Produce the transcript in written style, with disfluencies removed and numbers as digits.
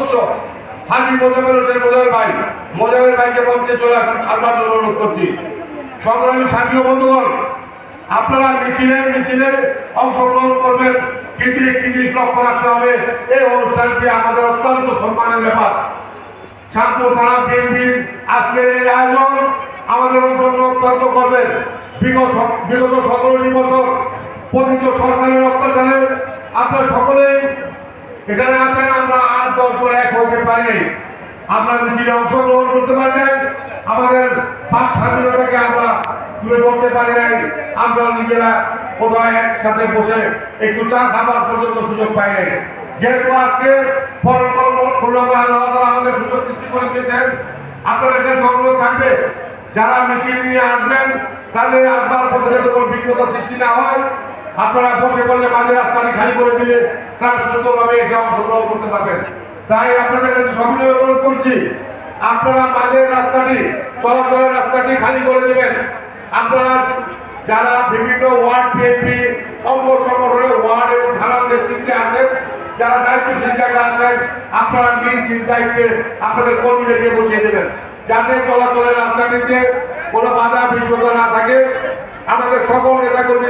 সদস্য হাজী মোজাম্মেল হোসেন মোজাম্মেল ভাইকে মঞ্চে চলে আসুন আপনার জন্য অনুরোধ করছি। সংগ্রামী সাথী ও বন্ধুগণ, আপনারা মিছিলে অংশগ্রহণ করবেন, কিন্তু একটি জিনিস লক্ষ্য রাখতে হবে, এই অনুষ্ঠানটি আমাদের অত্যন্ত সম্মানের ব্যাপার। চাঁদপুর থানা বিএনপির আজকের এই আয়োজন আমাদের জন্য অত্যন্ত গর্বের। বিগত 17টি বছর পতিত সরকারের অত্যাচারে আপনারা সকলেই এখানে আছেন, আমরা 8-10 জন এক হতে পারিনি, আমরা মিছিলে অংশগ্রহণ করতে পারি নাই, আমাদের বাক স্বাধীনতাকে আমরা তুলে ধরতে পারি নাই, আমরা নিজেরা কোথায় একসাথে বসে একটু চা খাবার পর্যন্ত সুযোগ পাই নাই। যেহেতু আজকে আমাদের সুযোগ সৃষ্টি করে দিয়েছেন, আপনাদের কাছে অনুরোধ থাকবে যারা মিছিল নিয়ে আসবেন তাদের আসবার পথে যাতে কোনো বিঘ্নতা সৃষ্টি না হয়, আপনারা বসে পড়লে মাঝে রাস্তাটি খালি করে দিলে তারা সুন্দরভাবে এসে অংশগ্রহণ করতে পারবেন। তাই আপনাদের কাছে সকলে অনুরোধ করছি, আপনারা মাঝের রাস্তাটি, চলাচলের রাস্তাটি খালি করে দেবেন। আপনারা যারা বিভিন্ন ওয়ার্ড বিএনপি অঙ্গ সংগঠনের ওয়ার্ড এবং থানার নেতৃত্বে আছেন, যারা দায়িত্বশীল জায়গা আছেন, আপনারা নিজ দায়িত্বে আপনাদের কর্মীদেরকে বসিয়ে দেবেন, যাতে চলাচলের রাস্তাটিতে কোনো বাধা বিঘ্নতা না থাকে। আমাদের সকল নেতা কর্মী